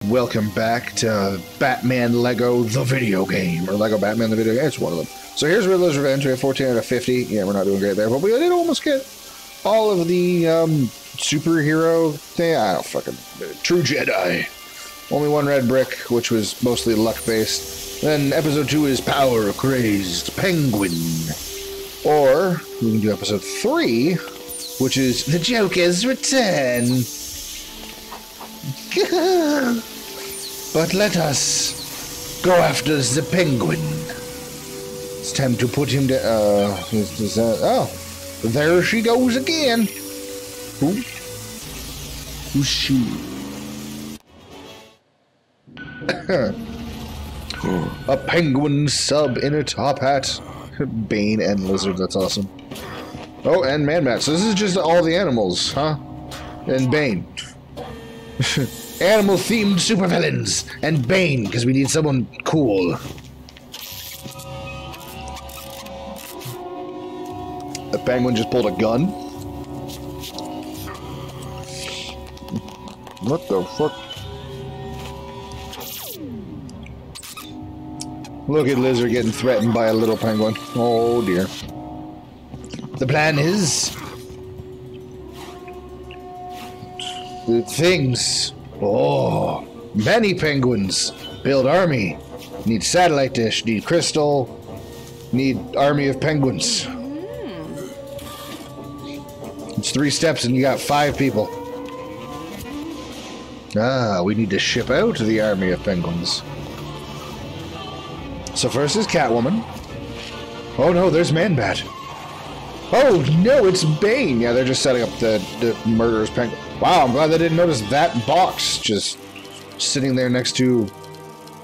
Welcome back to Batman Lego the video game, or Lego Batman the video game. It's one of them. So here's Riddler's Revenge. We have 14 out of 50. Yeah, we're not doing great there, but we did almost get all of the superhero thing. I don't fucking... True Jedi. Only one red brick, which was mostly luck-based. Then episode 2 is Power Crazed Penguin. Or we can do episode 3, which is The Joker's Return. But let us go after the penguin. It's time to put him to... oh, there she goes again. Who? Who's she? A penguin sub in a top hat. Bane and Lizard, that's awesome. Oh, and Man-Bat. So this is just all the animals, huh? And Bane. Animal-themed supervillains. And Bane, because we need someone cool. The penguin just pulled a gun? What the fuck? Look at Lizard getting threatened by a little penguin. Oh dear. The plan is... the things. Oh, many penguins. Build army. Need satellite dish. Need crystal. Need army of penguins. It's 3 steps and you got 5 people. Ah, we need to ship out the army of penguins. So first is Catwoman. Oh no, there's Man-Bat. Oh no, it's Bane. Yeah, they're just setting up the murderous penguin. Wow, I'm glad they didn't notice that box just sitting there next to,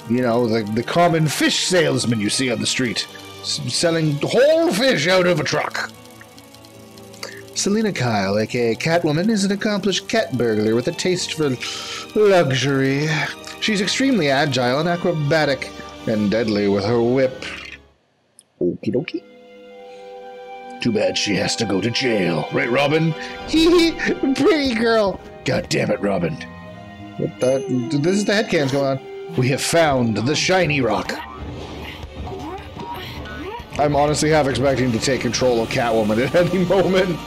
you know, the common fish salesman you see on the street. Selling whole fish out of a truck. Selina Kyle, aka Catwoman, is an accomplished cat burglar with a taste for luxury. She's extremely agile and acrobatic, and deadly with her whip. Okie dokie. Too bad she has to go to jail. Right, Robin? Hee hee, pretty girl. God damn it, Robin. This is the headcams going on. We have found the shiny rock. I'm honestly half expecting to take control of Catwoman at any moment.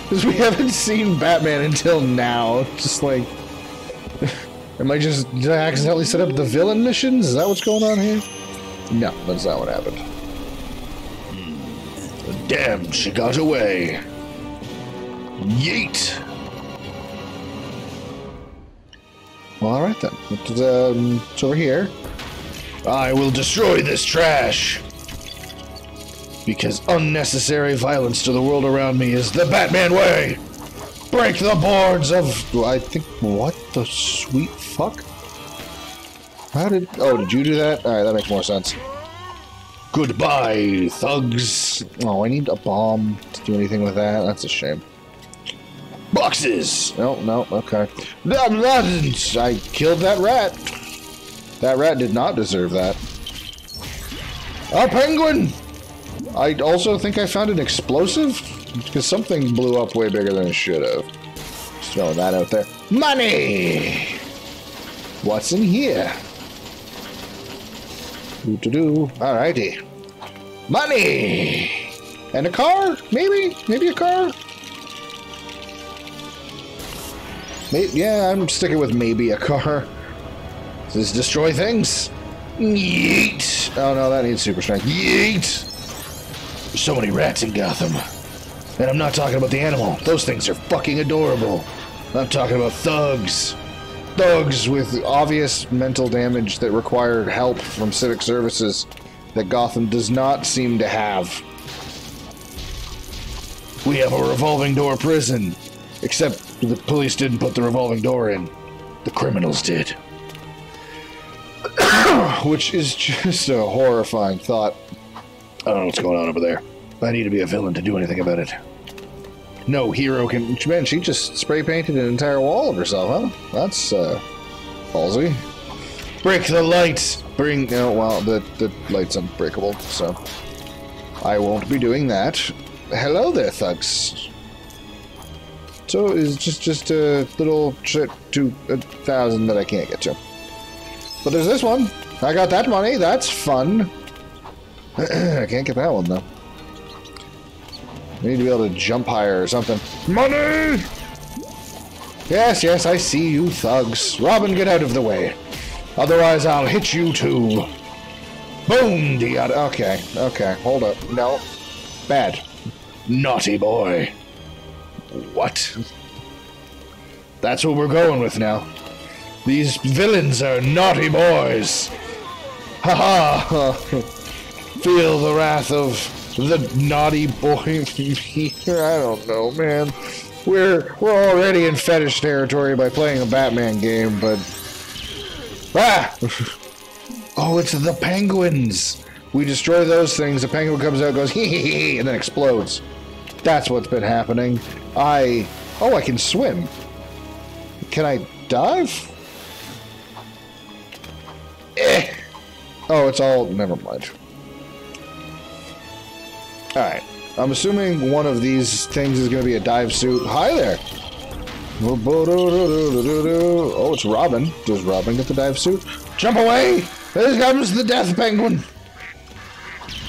Because we haven't seen Batman until now. Just like... Am I just... Did I accidentally set up the villain missions? Is that what's going on here? No, that's not what happened. Damn, she got away. Yeet. Well, alright then. It's over here. I will destroy this trash. Because unnecessary violence to the world around me is the Batman way. Break the boards of... I think... What the sweet fuck? How did... Oh, did you do that? Alright, that makes more sense. Goodbye, thugs. Oh, I need a bomb to do anything with that. That's a shame. Boxes! No, no, okay. I killed that rat. That rat did not deserve that. A penguin! I also think I found an explosive, because something blew up way bigger than it should have. Just throwing that out there. Money! What's in here? Do-do-do. Alrighty. Money! And a car? Maybe? Maybe a car? Maybe, yeah, I'm sticking with maybe a car. Does this destroy things? Yeet! Oh no, that needs super strength. Yeet! There's so many rats in Gotham. And I'm not talking about the animal. Those things are fucking adorable. I'm talking about thugs. Thugs with obvious mental damage that required help from civic services that Gotham does not seem to have. We have a revolving door prison. Except the police didn't put the revolving door in. The criminals did. Which is just a horrifying thought. I don't know what's going on over there. I need to be a villain to do anything about it. No hero can... Man, she just spray painted an entire wall of herself, huh? That's, ballsy. Break the lights! Bring... No, well, the light's unbreakable, so... I won't be doing that. Hello there, thugs. So, it's just a little trip to 1,000 that I can't get to. But there's this one. I got that money. That's fun. I can't get that one, though. I need to be able to jump higher or something. Money! Yes, yes, I see you thugs. Robin, get out of the way. Otherwise, I'll hit you too. Boom! Okay, okay, hold up. No. Bad. Naughty boy. What? That's what we're going with now. These villains are naughty boys. Ha ha! Feel the wrath of the naughty boy. I don't know, man. We're already in fetish territory by playing a Batman game, but ah! Oh, it's the penguins. We destroy those things. The penguin comes out, goes hee hee hee, and then explodes. That's what's been happening. Oh, I can swim. Can I dive? Eh. Oh, it's all. Never mind. Alright. I'm assuming one of these things is going to be a dive suit. Hi there! Oh, it's Robin. Does Robin get the dive suit? Jump away! Here comes the death penguin!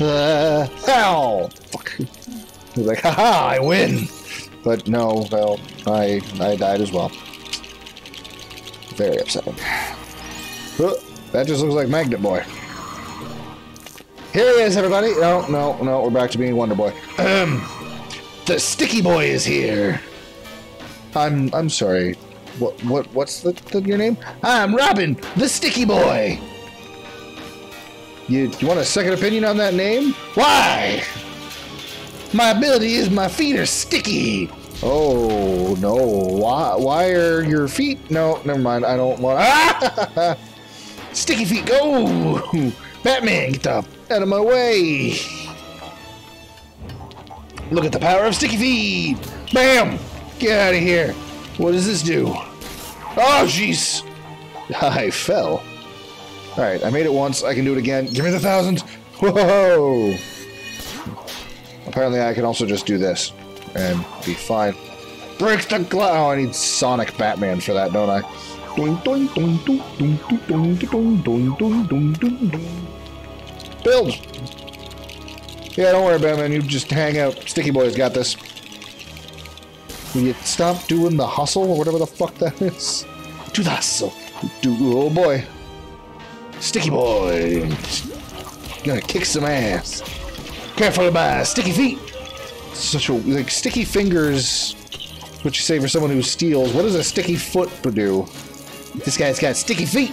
Ow! Fuck. He's like, haha, I win! But no, well, I died as well. Very upsetting. That just looks like Magnet Boy. Here he is, everybody. No, no, no. We're back to being Wonder Boy. The Sticky Boy is here. I'm sorry. What's your name? I'm Robin, the Sticky Boy. You want a second opinion on that name? Why? My ability is my feet are sticky. Oh no! Why are your feet? No, never mind. I don't want. Ah! Sticky feet, go! Batman, get the out of my way! Look at the power of sticky feet! Bam! Get out of here! What does this do? Oh, jeez! I fell. Alright, I made it once. I can do it again. Give me the 1,000! Whoa! Apparently I can also just do this and be fine. Break the glass! Oh, I need Sonic Batman for that, don't I? Build! Yeah, don't worry, Batman. You just hang out. Sticky Boy's got this. Will you stop doing the hustle or whatever the fuck that is? Do the hustle. Oh boy. Sticky Boy. Gonna kick some ass. Careful of my sticky feet. Such a like sticky fingers. What you say for someone who steals? What does a sticky foot do? This guy's got sticky feet.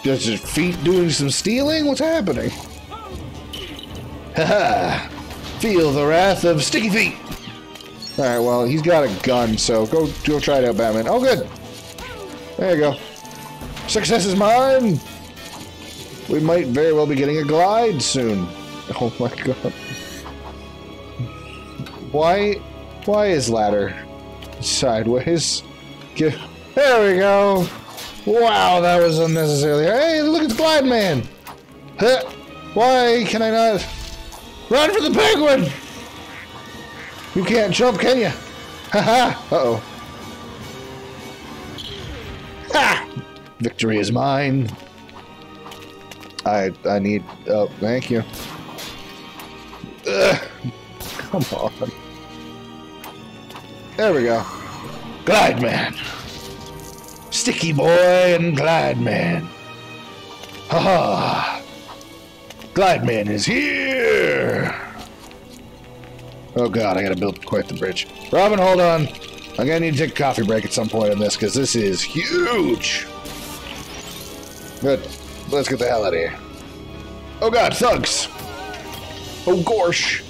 Does his feet doing some stealing? What's happening? Haha! Feel the wrath of sticky feet. All right. Well, he's got a gun, so go try it out, Batman. Oh, good. There you go. Success is mine. We might very well be getting a glide soon. Oh my god. Why is ladder sideways? There we go. Wow, that was unnecessary. Hey, look at the glide man. Huh. Why can I not run for the penguin? You can't jump, can you? Haha. Uh-oh. Ha! Victory is mine. I need... Oh, thank you. Ugh. Come on. There we go. Glide Man. Sticky Boy and Glide Man. Haha. Glide Man is here. Oh god, I gotta build quite the bridge. Robin, hold on. I'm gonna need to take a coffee break at some point on this, because this is huge. Good. Let's get the hell out of here. Oh god, thugs. Oh gosh.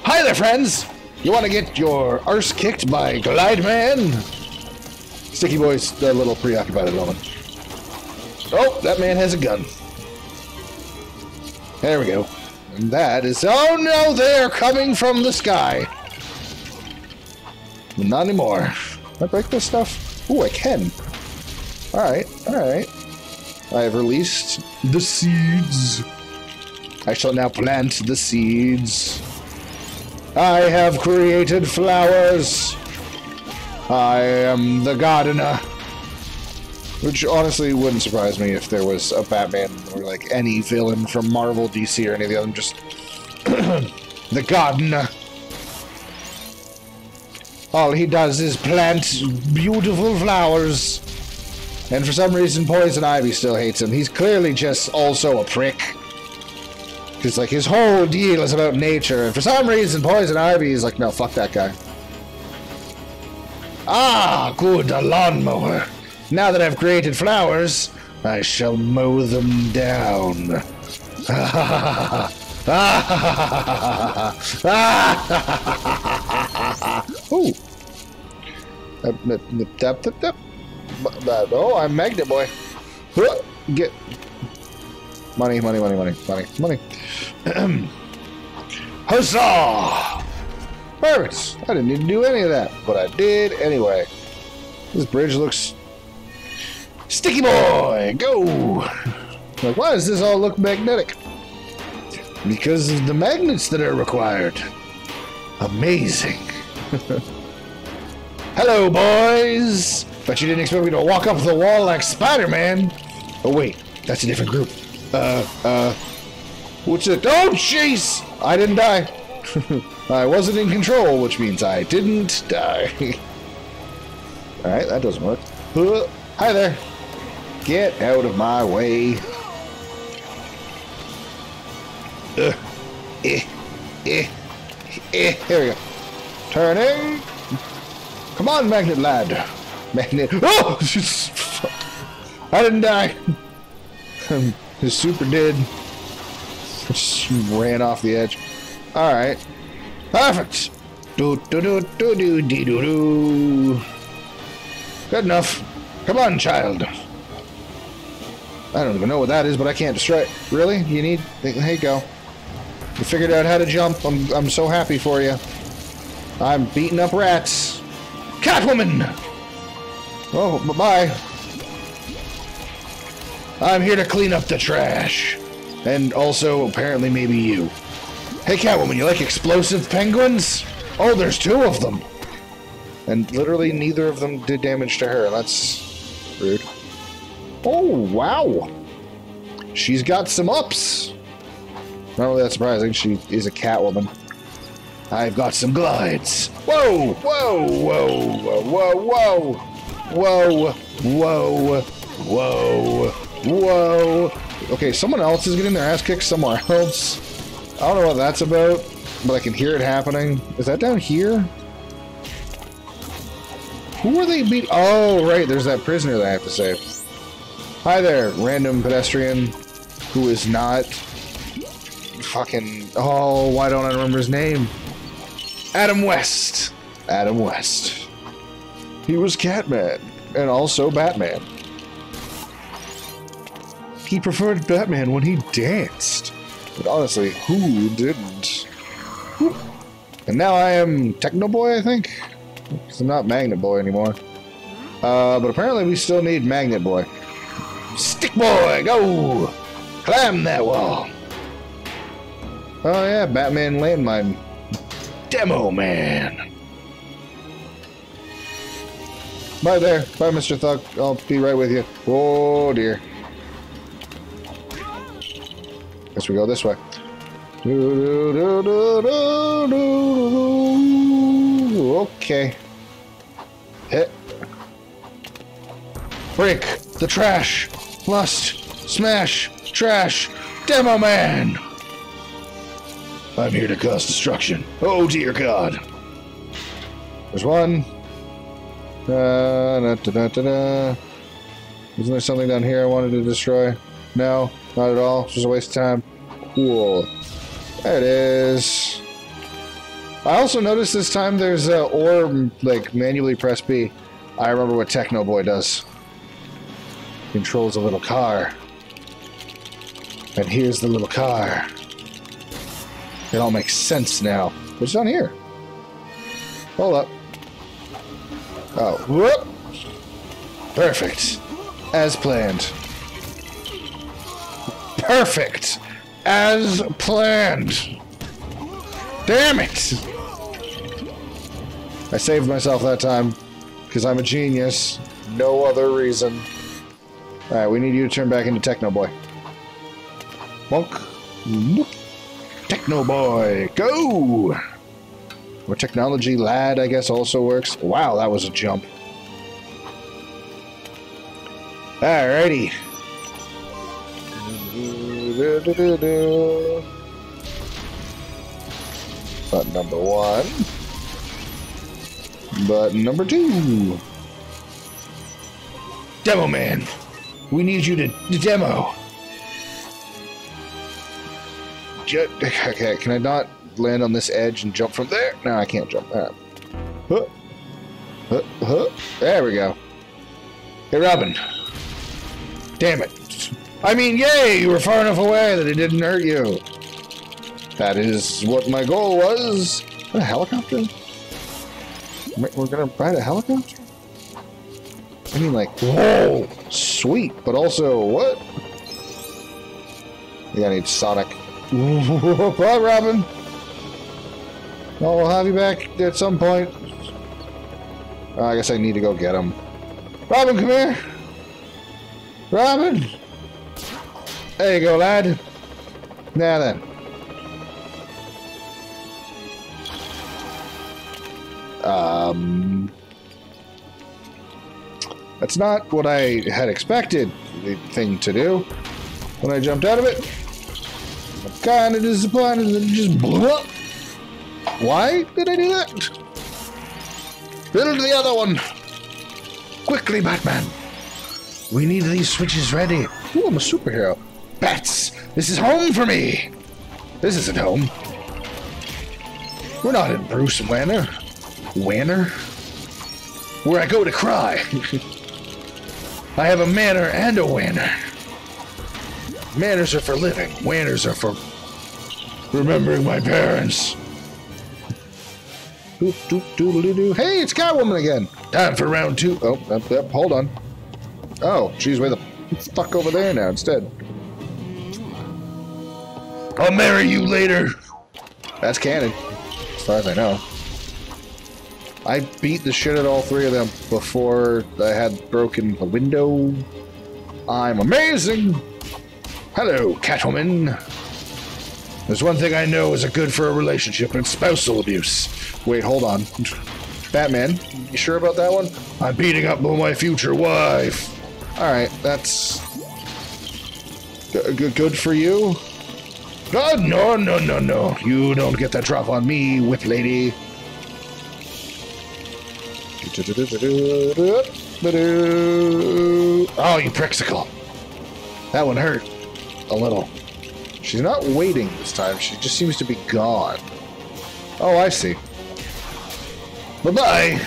Hi there, friends. You want to get your arse kicked by Glide Man? Sticky Boy's a little preoccupied at the moment. Oh, that man has a gun. There we go. And that is... Oh no, they're coming from the sky. Not anymore. Can I break this stuff? Ooh, I can. Alright, alright. I have released the seeds. I shall now plant the seeds. I have created flowers. I am the gardener. Which honestly wouldn't surprise me if there was a Batman or like any villain from Marvel, DC, or any of the other. Just the gardener. All he does is plant beautiful flowers. And for some reason, Poison Ivy still hates him. He's clearly just also a prick. Because, like, his whole deal is about nature. And for some reason, Poison Ivy is like, no, fuck that guy. Ah, good, a lawnmower. Now that I've created flowers, I shall mow them down. Ooh. Oh, I'm Magnet Boy. Get money, money, money, money, money, money. Huzzah! Perfect. I didn't need to do any of that, but I did anyway. This bridge looks sticky boy. Go. Like, why does this all look magnetic? Because of the magnets that are required. Amazing. Hello, boys. Bet you didn't expect me to walk up the wall like Spider-Man. Oh, wait. That's a different group. What's it? Oh, jeez! I didn't die. I wasn't in control, which means I didn't die. Alright, that doesn't work. Hi there. Get out of my way. Here we go. Turning. Come on, Magnet Lad. Magnet. Oh! I didn't die. His super did. Just ran off the edge. Alright. Perfect. Do do do do do do do do. Good enough. Come on, child. I don't even know what that is, but I can't destroy it. Really? You need... There you go. You figured out how to jump. I'm so happy for you. I'm beating up rats. Catwoman! Oh, bye-bye. I'm here to clean up the trash. And also, apparently, maybe you. Hey, Catwoman, you like explosive penguins? Oh, there's 2 of them. And literally neither of them did damage to her. That's rude. Oh, wow. She's got some ups. Not really that surprising. She is a Catwoman. I've got some glides. Whoa, whoa, whoa, whoa, whoa, whoa, whoa, whoa, whoa. Okay, someone else is getting their ass kicked somewhere else. I don't know what that's about, but I can hear it happening. Is that down here? Who are they beating? Oh, right, there's that prisoner that I have to save. Hi there, random pedestrian who is not fucking... Oh, why don't I remember his name? Adam West. Adam West. He was Catman, and also Batman. He preferred Batman when he danced. But honestly, who didn't? Whew. And now I am Techno Boy, I think? Because I'm not Magnet Boy anymore. But apparently we still need Magnet Boy. Stick Boy, go! Climb that wall! Oh yeah, Batman Landmine. Demo Man! Bye there. Bye, Mr. Thug. I'll be right with you. Oh dear. Guess we go this way. Okay. Hit. Break the trash. Lust. Smash. Trash. Demo Man. I'm here to cause destruction. Oh dear God. There's one. Isn't there something down here I wanted to destroy? No, not at all. It's just a waste of time. Cool. There it is. I also noticed this time there's a or like manually press B. I remember what Techno Boy does. Controls a little car. And here's the little car. It all makes sense now. What's down here? Hold up. Oh, whoop! Perfect. As planned. Perfect! As planned! Damn it! I saved myself that time, because I'm a genius. No other reason. Alright, we need you to turn back into Techno Boy. Monk. Nope. Techno Boy, go! Or Technology Lad, I guess, also works. Wow, that was a jump. Alrighty. Button number 1. Button number 2. Demo Man. We need you to demo. Okay, can I not land on this edge and jump from there? No, I can't jump. Huh. There we go. Hey, Robin. Damn it. I mean, yay! You were far enough away that it didn't hurt you. That is what my goal was. What, a helicopter? We're gonna ride a helicopter? I mean, like, whoa! Sweet, but also, what? I think I need Sonic. Bye, Robin! I'll have you back at some point. I guess I need to go get him. Robin, come here! Robin! There you go, lad. Now then. That's not what I had expected the thing to do when I jumped out of it. I'm kind of disappointed that it just blew up. Why did I do that? Build the other one. Quickly, Batman. We need these switches ready. Ooh, I'm a superhero. Bats, this is home for me. This isn't home. We're not in Bruce Wanner. Wanner? Where I go to cry. I have a manor and a wanner. Manners are for living. Wanners are for remembering my parents. Hey, it's Catwoman again. Time for round 2. Oh, hold on. Oh, she's way the fuck over there now instead. I'll marry you later. That's canon, as far as I know. I beat the shit out of all 3 of them before I had broken the window. I'm amazing. Hello, Catwoman. There's one thing I know is good for a relationship, and it's spousal abuse. Wait, hold on. Batman, you sure about that one? I'm beating up my future wife. Alright, that's good for you? Oh, no. You don't get that drop on me, whip lady. Oh, you prixicle. That one hurt. A little. She's not waiting this time. She just seems to be gone. Oh, I see. Bye-bye.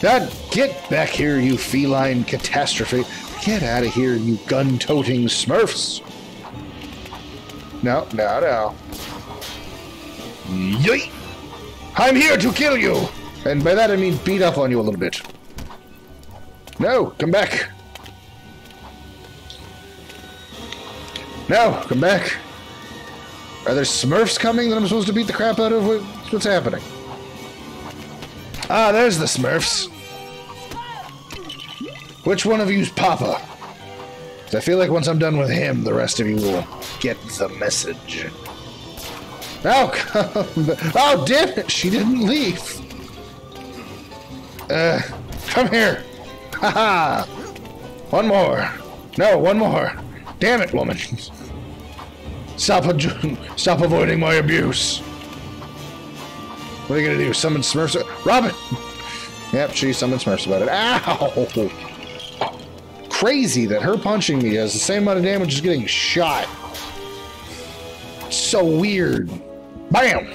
God, get back here, you feline catastrophe. Get out of here, you gun-toting smurfs. No. Yoy! I'm here to kill you! And by that I mean beat up on you a little bit. No, come back. No, come back. Are there Smurfs coming that I'm supposed to beat the crap out of? What's happening? Ah, there's the Smurfs. Which one of you's Papa? I feel like once I'm done with him, the rest of you will get the message. Oh, oh, damn it! She didn't leave. Come here. Haha. One more. No, one more. Damn it, woman. Stop avoiding my abuse. What are you gonna do? Summon Smurfs? Robin! Yep, she summoned Smurfs about it. Ow! Crazy that her punching me has the same amount of damage as getting shot. So weird. Bam!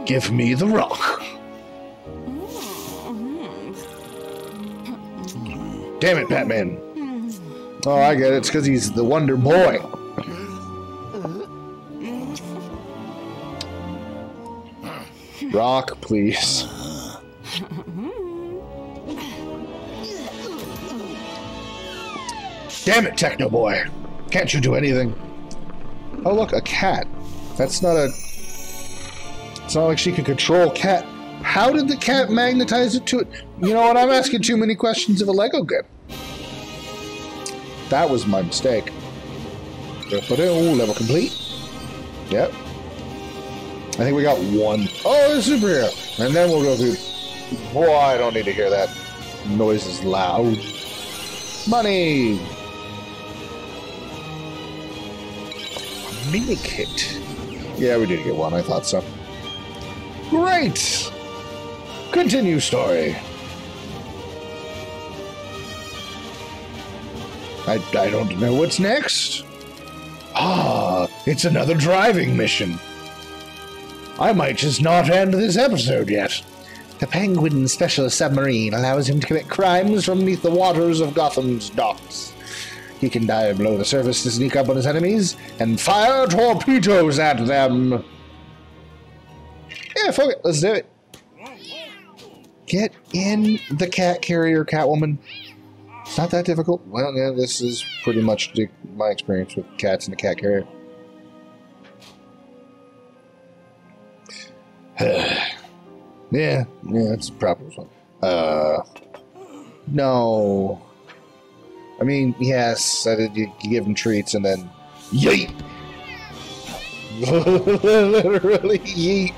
Give me the rock. Damn it, Batman. Oh, I get it. It's because he's the Wonder Boy. Rock, please. Damn it, Techno Boy. Can't you do anything? Oh, look, a cat. That's not a... It's not like she can control cat. How did the cat magnetize it to it? You know what? I'm asking too many questions of a Lego game. That was my mistake. Level complete. Yep. I think we got one. Oh, it's superhero. And then we'll go through. Boy, I don't need to hear that. Noise is loud. Money. Mini kit. Yeah, we did get one. I thought so. Great. Continue story. I don't know what's next. Ah, it's another driving mission. I might just not end this episode yet. The Penguin Specialist Submarine allows him to commit crimes from beneath the waters of Gotham's docks. He can dive below the surface to sneak up on his enemies and fire torpedoes at them. Yeah, fuck it, let's do it. Get in the cat carrier, Catwoman. It's not that difficult. Well, yeah, this is pretty much my experience with cats in the cat carrier. Yeah, that's a proper one. No. I mean, yes, you give him treats and then yeet. Literally yeet.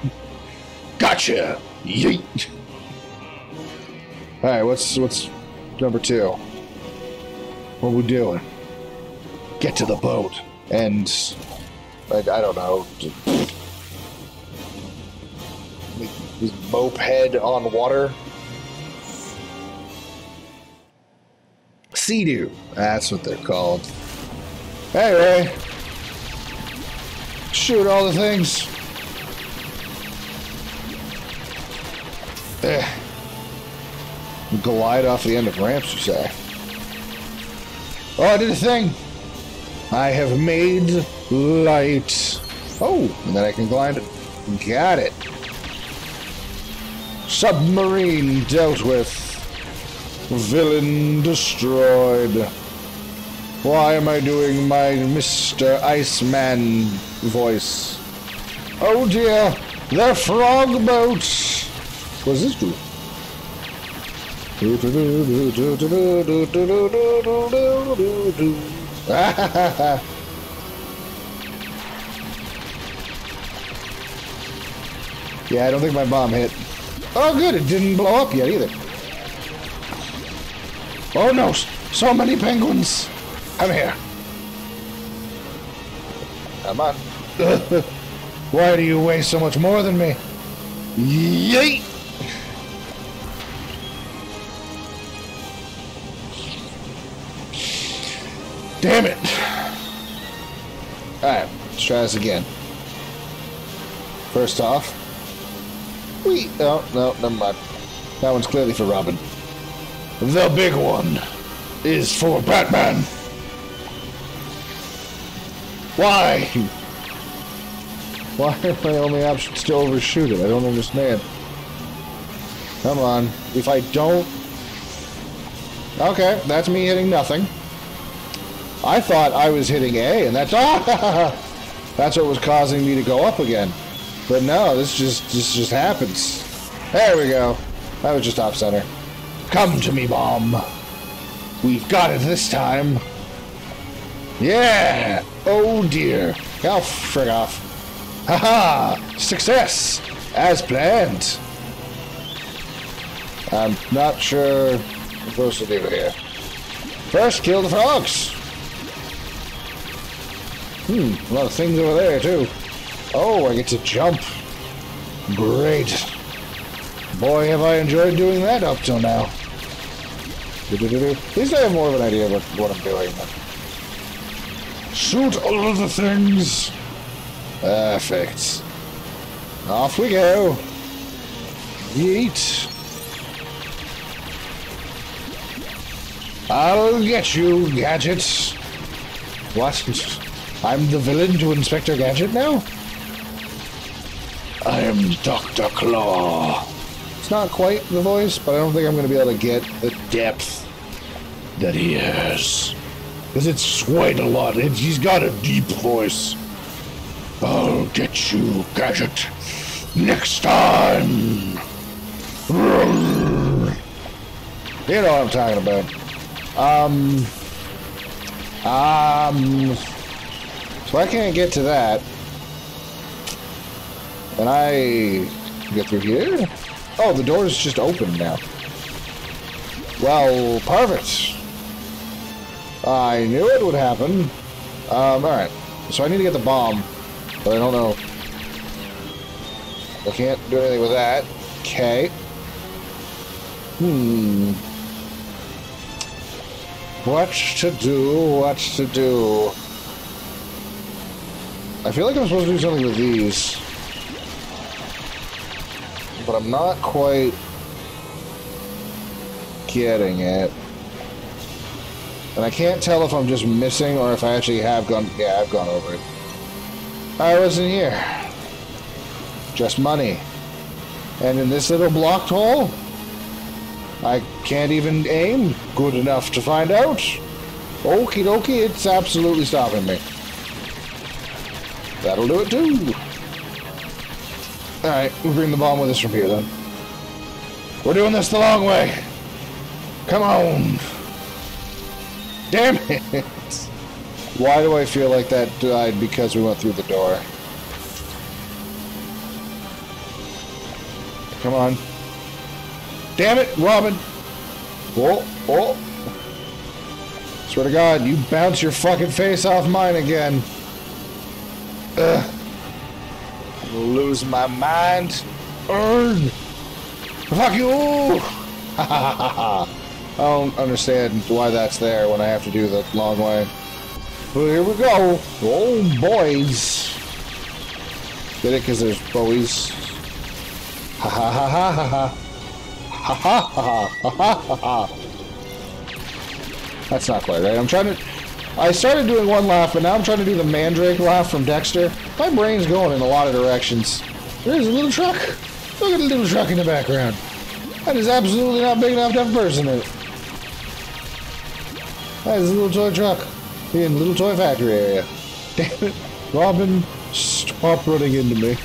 Gotcha. Yeet. All right, what's number 2? What are we doing? Get to the boat and I don't know. His moped on water. Sea-Doo. That's what they're called. Anyway. Shoot all the things. Glide off the end of ramps, you say. Oh, I did a thing. I have made light. Oh, and then I can glide it. Got it. Submarine dealt with. Villain destroyed. Why am I doing my Mr. Iceman voice? Oh dear, the frog boat. What does this do? Yeah, I don't think my bomb hit. Oh good, it didn't blow up yet either. Oh no, so many penguins. Come here. Come on. Why do you weigh so much more than me? Yeet! Damn it. Alright, let's try this again. First off. No, never mind. That one's clearly for Robin. The big one is for Batman. Why? Why are my only options to overshoot it? I don't understand. Come on. If I don't... Okay, that's me hitting nothing. I thought I was hitting A, and that's... That's what was causing me to go up again. But no, this just happens. There we go. That was just off center. Come to me, bomb. We've got it this time. Yeah! Oh dear. Oh, frig off. Haha! Success! As planned. I'm not sure what I'm supposed to do here. First, kill the frogs. A lot of things over there, too. Oh, I get to jump. Great. Boy, have I enjoyed doing that up till now. At least I have more of an idea of what I'm doing. Shoot all of the things. Perfect. Off we go. Yeet. I'll get you, Gadget. What? I'm the villain to Inspector Gadget now? I am Dr. Claw. It's not quite the voice, but I don't think I'm going to be able to get the depth that he has. Because it's quite a lot. He's got a deep voice. I'll get you, Gadget. Next time. You know what I'm talking about. So I can't get to that. And I get through here? Oh, the door's just open now. Well, perfect. I knew it would happen. Alright. So I need to get the bomb, but I don't know. I can't do anything with that. Okay. What to do? What to do? I feel like I'm supposed to do something with these. But I'm not quite getting it. And I can't tell if I'm just missing or if I actually have gone... Yeah, I've gone over it. I wasn't here. Just money. And in this little blocked hole, I can't even aim good enough to find out. Okie dokie, it's absolutely stopping me. That'll do it too. Alright, we'll bring the bomb with us from here then. We're doing this the long way. Come on. Damn it. Why do I feel like that died because we went through the door? Come on. Damn it, Robin. Oh, oh. Swear to God, you bounce your fucking face off mine again. Ugh. I'm losing my mind. Fuck you! I don't understand why that's there when I have to do the long way. But here we go. Oh, boys. Get it? Because there's boys. Ha ha ha ha ha ha. Ha ha ha ha ha ha. That's not quite right. I'm trying to... I started doing one laugh, but now I'm trying to do the Mandrake laugh from Dexter. My brain's going in a lot of directions. There's a little truck. Look at the little truck in the background. That is absolutely not big enough to have a person in it. That is a little toy truck in the little toy factory area. Damn it. Robin, stop running into me.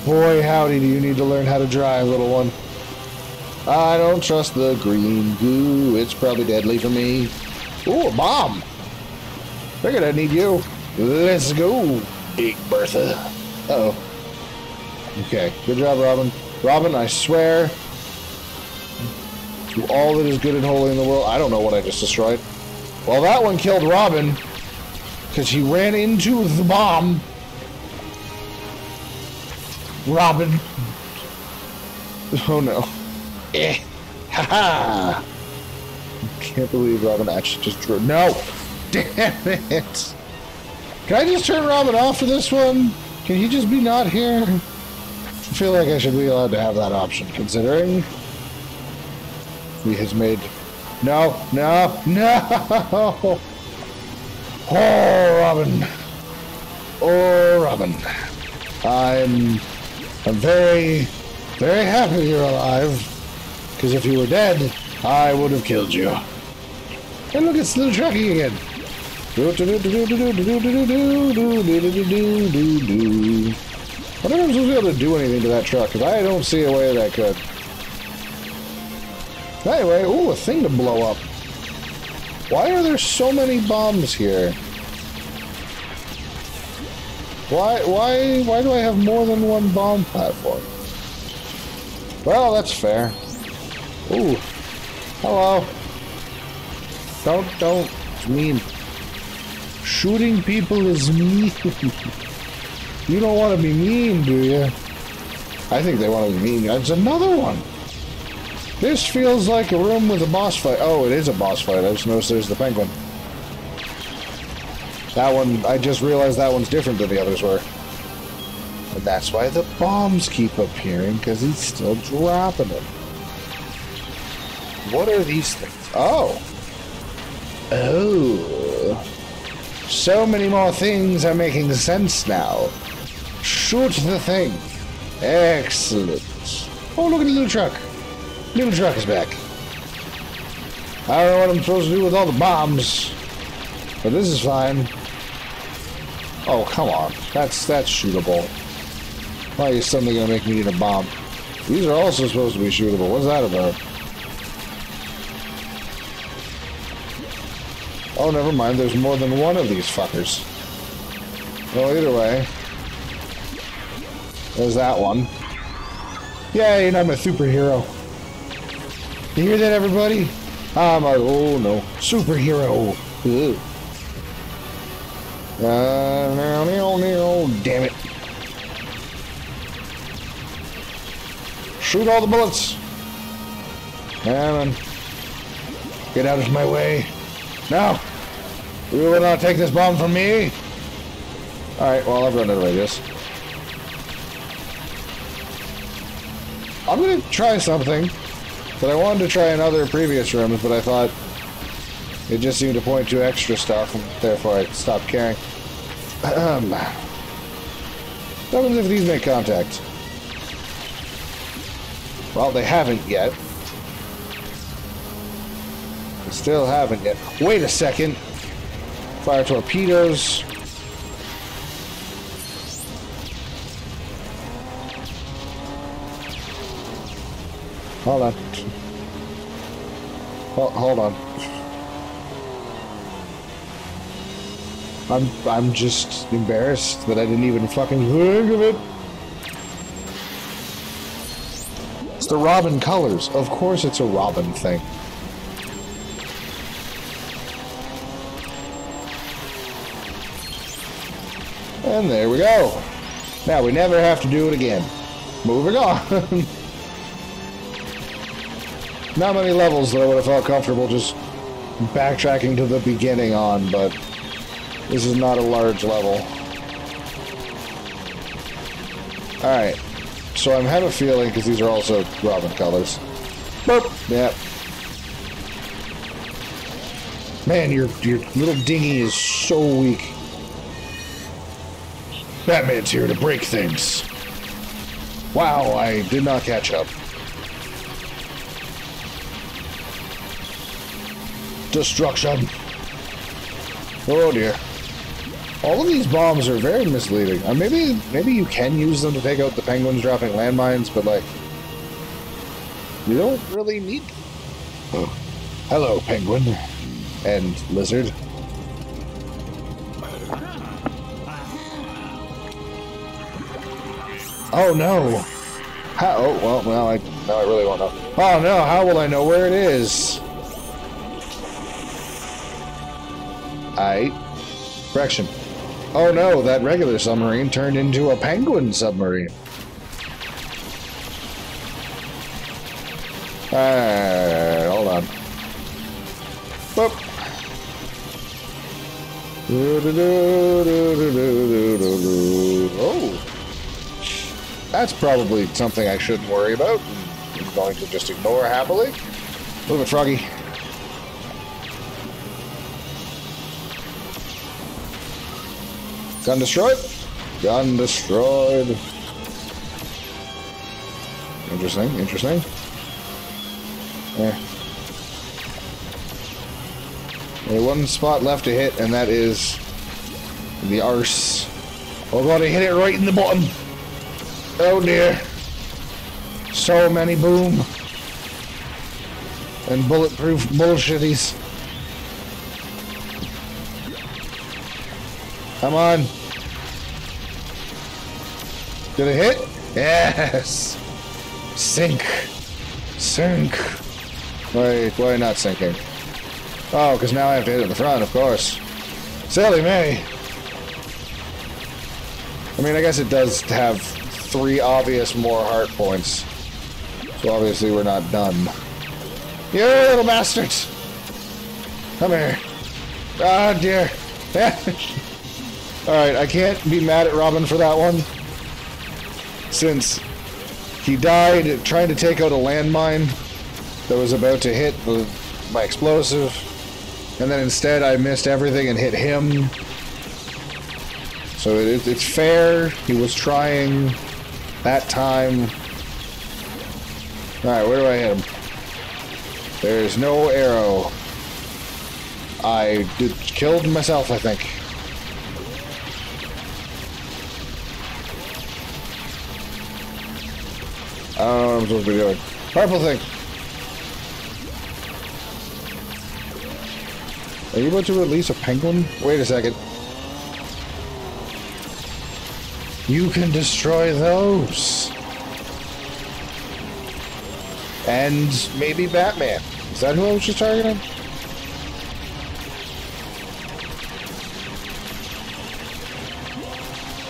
Boy, howdy, do you need to learn how to drive, little one. I don't trust the green goo. It's probably deadly for me. Ooh, a bomb. Figured I'd need you. Let's go, Big Bertha. Uh-oh. Okay, good job, Robin. Robin, I swear to all that is good and holy in the world. I don't know what I just destroyed. Well, that one killed Robin because he ran into the bomb. Robin. Oh no. Eh. Ha-ha. Can't believe Robin actually just drew. No! Damn it! Can I just turn Robin off for this one? Can he just be not here? I feel like I should be allowed to have that option, considering he has made... No! No! No! Oh, Robin! Oh, Robin! I'm very, very happy you're alive, because if you were dead, I would have killed you. And look, it's little Trucky again. I wonder if I'm supposed to be able to do anything to that truck, because I don't see a way that could. Anyway, ooh, a thing to blow up. Why are there so many bombs here? Why do I have more than one bomb platform? Well, that's fair. Ooh. Hello. Don't. It's mean. Shooting people is mean. You don't want to be mean, do you? I think they want to be mean. There's another one. This feels like a room with a boss fight. Oh, it is a boss fight. I just noticed there's the penguin. That one, I just realized that one's different than the others were. And that's why the bombs keep appearing, because he's still dropping them. What are these things? Oh. Oh. So many more things are making sense now. Shoot the thing. Excellent. Oh, look at the little truck. Little truck is back. I don't know what I'm supposed to do with all the bombs, but this is fine. Oh, come on. That's shootable. Why is something gonna make me need a bomb? These are also supposed to be shootable. What's that about? Oh, never mind. There's more than one of these fuckers. Well, either way. There's that one. Yay, and I'm a superhero. You hear that, everybody? I'm a, oh no, superhero. Ugh. Damn it. Shoot all the bullets. And get out of my way. No! You will not take this bomb from me! Alright, well, I've run out of ideas. I'm gonna try something that I wanted to try in other previous rooms, but I thought it just seemed to point to extra stuff, and therefore I stopped caring. What happens if these make contact? Well, they haven't yet. They still haven't yet. Wait a second. Fire torpedoes. Hold on. Oh, hold on. I'm just embarrassed that I didn't even fucking think of it. It's the Robin colors. Of course it's a Robin thing. And there we go. Now we never have to do it again. Moving on. Not many levels that I would have felt comfortable just backtracking to the beginning on, but this is not a large level. Alright. So I have a feeling, because these are also Robin colors. Boop! Yep. Man, your little dinghy is so weak. Batman's here to break things. Wow, I did not catch up. Destruction. Oh dear. All of these bombs are very misleading. Maybe you can use them to take out the penguins dropping landmines, but like, you don't really need them. Oh. Hello, penguin and lizard. Oh no! How? Oh well, now I really won't know. Oh no! How will I know where it is? Correction. Oh no! That regular submarine turned into a penguin submarine. Alright, hold on. Boop. Oh. That's probably something I shouldn't worry about. I'm going to just ignore happily. Move it, Froggy. Gun destroyed? Gun destroyed. Interesting, interesting. Only one spot left to hit, and that is the arse. We're going to hit it right in the bottom. Oh dear. So many boom. And bulletproof bullshitties. Come on. Did it hit? Yes. Sink. Sink. Why not sinking? Oh, because now I have to hit it in the front, of course. Silly me. I mean, I guess it does have 3 obvious more heart points. So obviously we're not done. You little bastards! Come here. Oh dear. Alright, I can't be mad at Robin for that one. Since he died trying to take out a landmine that was about to hit my explosive. And then instead I missed everything and hit him. So it's fair. He was trying that time. Alright, where do I hit him? There's no arrow. I killed myself, I think. I don't know what I'm supposed to be doing. Purple thing. Are you about to release a penguin? Wait a second. You can destroy those. And maybe Batman. Is that who I was just targeting?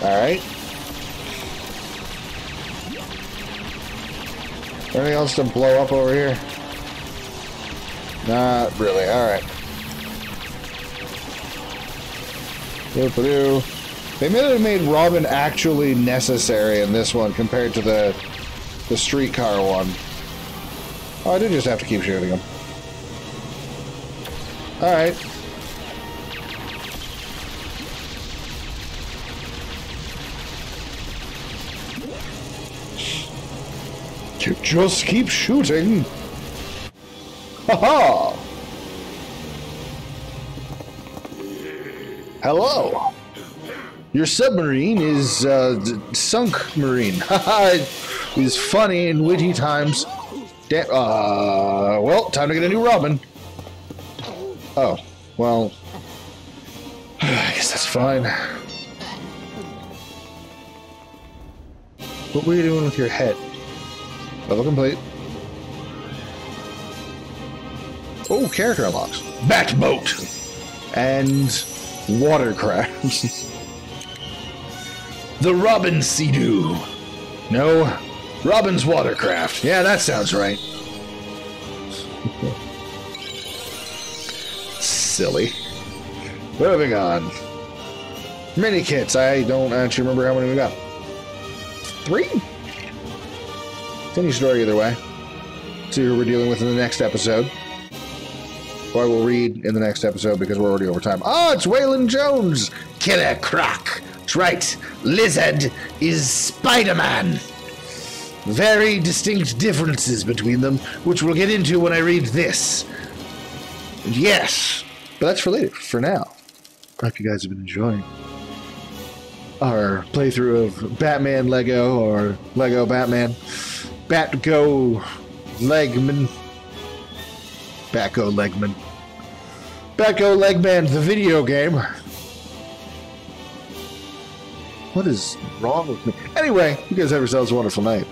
Alright. Anything else to blow up over here? Not really. Alright. They may have made Robin actually necessary in this one compared to the streetcar one. Oh, I did just have to keep shooting him. Alright. You just keep shooting. Ha-ha! Hello. Your submarine is sunk marine. Haha, is funny in witty times. Well, time to get a new Robin. Oh, well, I guess that's fine. What were you doing with your head? Level complete. Oh, character unlocks. Batboat and watercraft. The Robin Sea-Doo. No, Robin's watercraft. Yeah, that sounds right. Silly. Moving on. Mini kits. I don't actually remember how many we got. 3? Any story either way. See who we're dealing with in the next episode. Or I will read in the next episode because we're already over time. Oh, it's Waylon Jones! Killer Croc! That's right, Lizard is Spider-Man! Very distinct differences between them, which we'll get into when I read this. Yes, but that's for later. For now, I hope you guys have been enjoying our playthrough of Batman Lego, or Lego Batman. Batgo Legman. Batgo Legman. Batgo Legman, the video game. What is wrong with me? Anyway, you guys have yourselves a wonderful night.